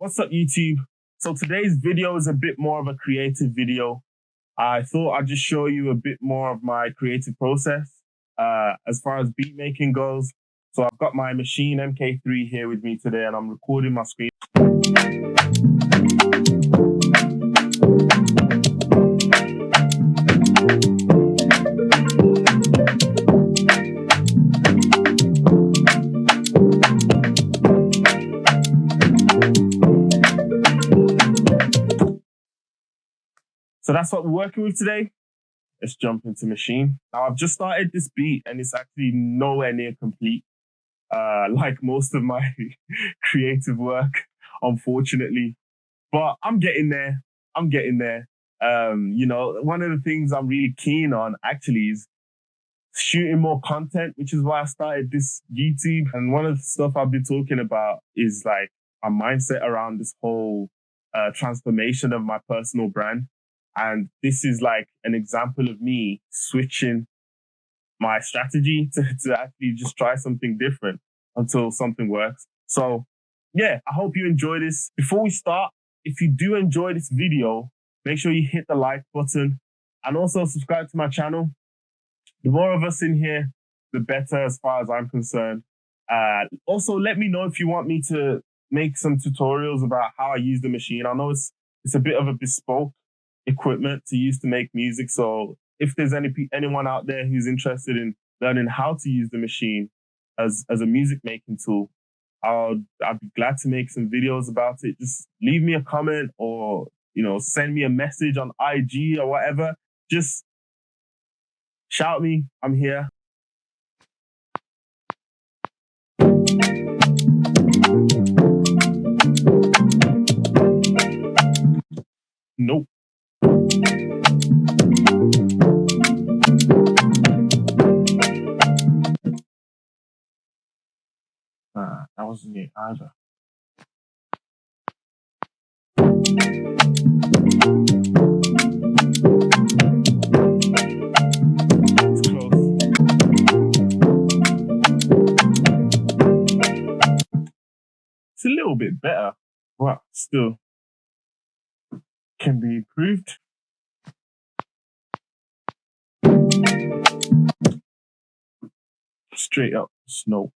What's up, YouTube? So today's video is a bit more of a creative video. I thought I'd just show you a bit more of my creative process as far as beat making goes. So I've got my Maschine MK3 here with me today, and I'm recording my screen. So that's what we're working with today. Let's jump into Maschine. Now I've just started this beat and it's actually nowhere near complete. Like most of my creative work, unfortunately. But I'm getting there. You know, one of the things I'm really keen on actually is shooting more content, which is why I started this YouTube. And one of the stuff I've been talking about is like a mindset around this whole transformation of my personal brand. And this is like an example of me switching my strategy to actually just try something different until something works. So yeah, I hope you enjoy this. Before we start, if you do enjoy this video, make sure you hit the like button and also subscribe to my channel. The more of us in here, the better as far as I'm concerned. Also, let me know if you want me to make some tutorials about how I use the Maschine. I know it's a bit of a bespoke equipment to use to make music. So if there's anyone out there who's interested in learning how to use the Maschine as a music making tool, I'd be glad to make some videos about it. Just leave me a comment or, you know, send me a message on IG or whatever. Just shout me. I'm here. Nope. That wasn't it either. It's close. It's a little bit better, but still can be improved. Straight up snow.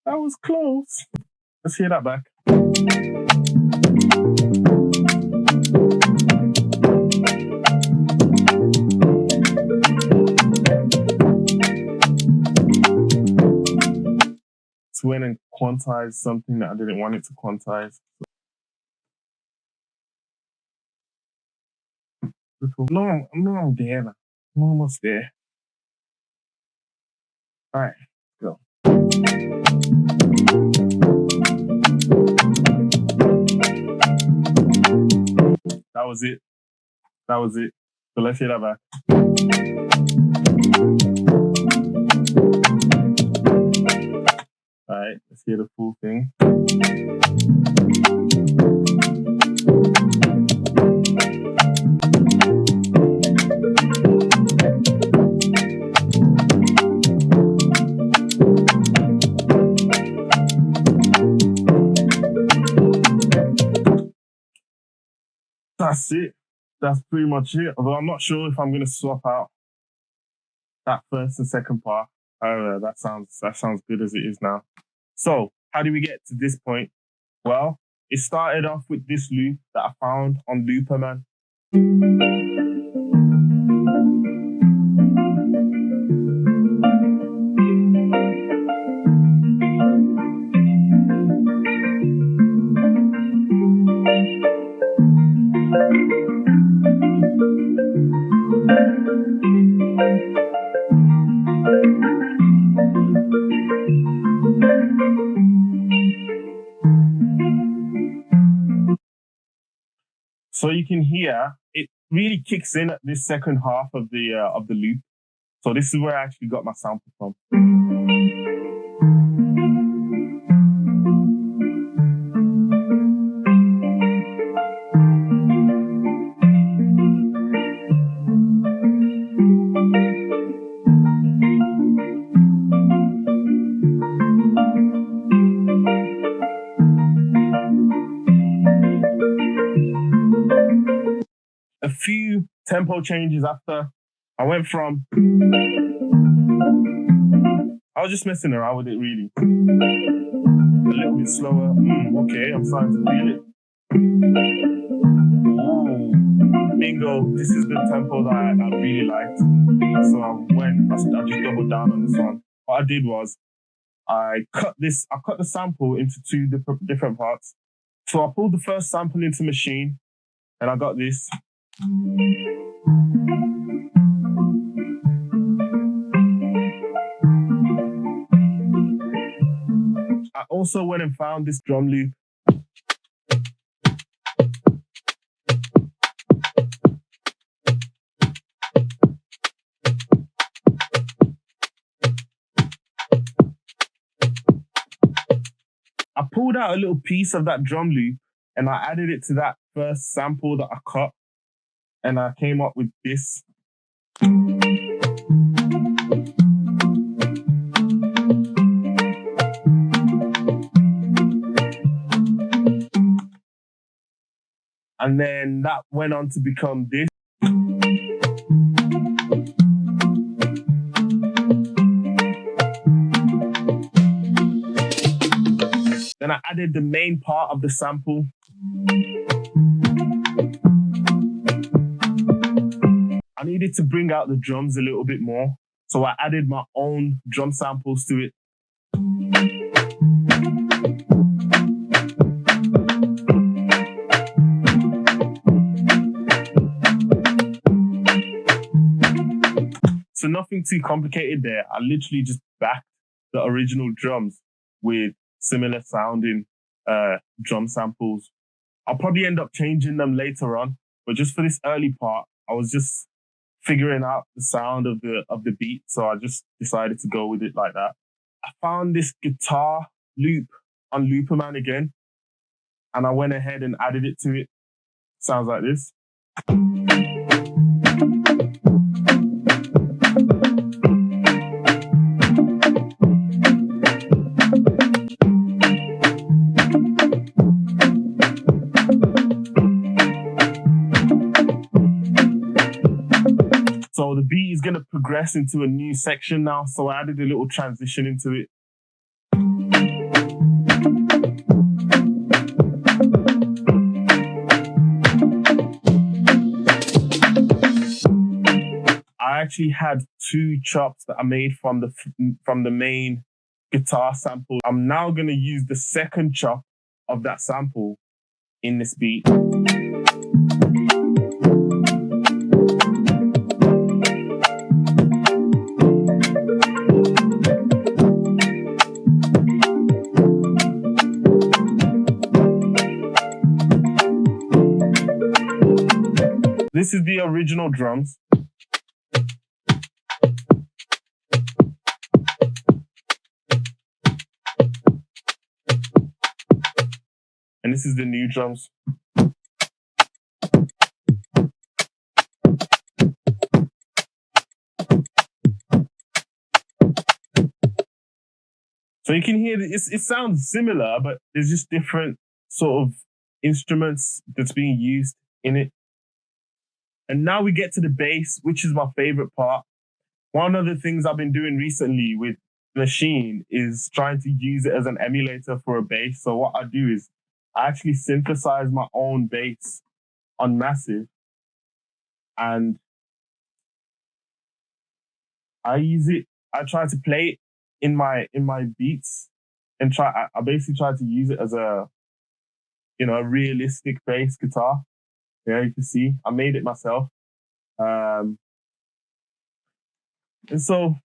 That was close. Let's hear that back. It went and quantized something that I didn't want it to quantize. No, I'm there now. I'm almost there. All right, go. That was it. So let's hear that back. All right, let's hear the full thing. That's it. That's pretty much it. Although I'm not sure if I'm going to swap out that first and second part. That sounds good as it is now. So how do we get to this point? Well, it started off with this loop that I found on Looperman. So you can hear it really kicks in at this second half of the loop. So this is where I actually got my sample from. a few tempo changes after. I went from, I was just messing around with it really. A little bit slower. Okay, I'm starting to feel it. Oh, bingo, this is the tempo that I really liked. So I just doubled down on this one. What I did was, I cut the sample into two different parts. So I pulled the first sample into Maschine, and I got this. I also went and found this drum loop. I pulled out a little piece of that drum loop and I added it to that first sample that I cut, and I came up with this. And then that went on to become this. Then I added the main part of the sample. I needed to bring out the drums a little bit more, so I added my own drum samples to it. So nothing too complicated there. I literally just backed the original drums with similar sounding drum samples. I'll probably end up changing them later on, but just for this early part, I was just figuring out the sound of the beat, so I just decided to go with it like that. I found this guitar loop on Looperman again, and I went ahead and added it to it. Sounds like this. So the beat is going to progress into a new section now, so I added a little transition into it. I actually had two chops that I made from the main guitar sample. I'm now going to use the second chop of that sample in this beat. This is the original drums. And this is the new drums. So you can hear it sounds similar, but there's just different sort of instruments that's being used in it. And now we get to the bass, which is my favorite part. One of the things I've been doing recently with Maschine is trying to use it as an emulator for a bass. So what I do is I actually synthesize my own bass on Massive, and I use it. I try to play it in my beats, and I basically try to use it as a realistic bass guitar. Yeah, you can see I made it myself. And so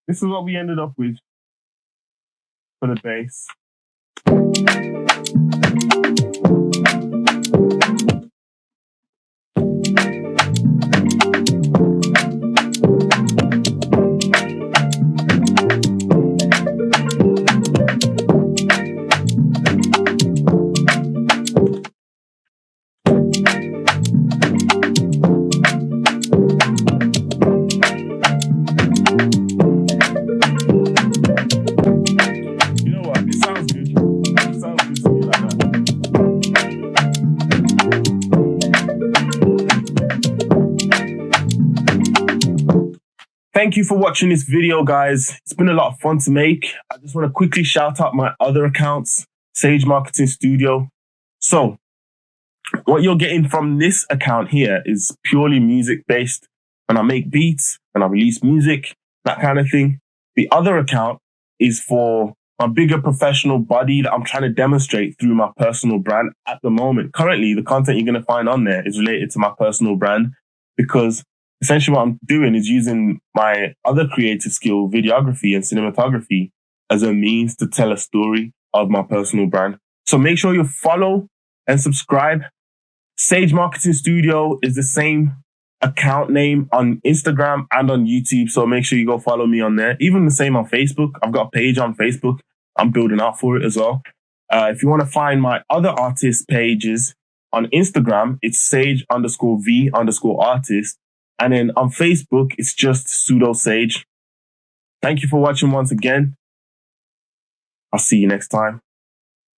this is what we ended up with for the bass. You know what? It sounds good. It sounds good to me. Thank you for watching this video, guys. It's been a lot of fun to make. I just want to quickly shout out my other accounts, Sage Marketing Studio. So what you're getting from this account here is purely music based. When I make beats, when I release music, that kind of thing. The other account is for my bigger professional body that I'm trying to demonstrate through my personal brand at the moment. Currently, the content you're going to find on there is related to my personal brand, because essentially what I'm doing is using my other creative skill, videography and cinematography, as a means to tell a story of my personal brand. So make sure you follow and subscribe. Sage Marketing Studio is the same account name on Instagram and on YouTube. So make sure you go follow me on there. Even the same on Facebook. I've got a page on Facebook. I'm building out for it as well. If you want to find my other artist pages on Instagram, it's sage_v_artist. And then on Facebook, it's just Pseudo Sage. Thank you for watching once again. I'll see you next time.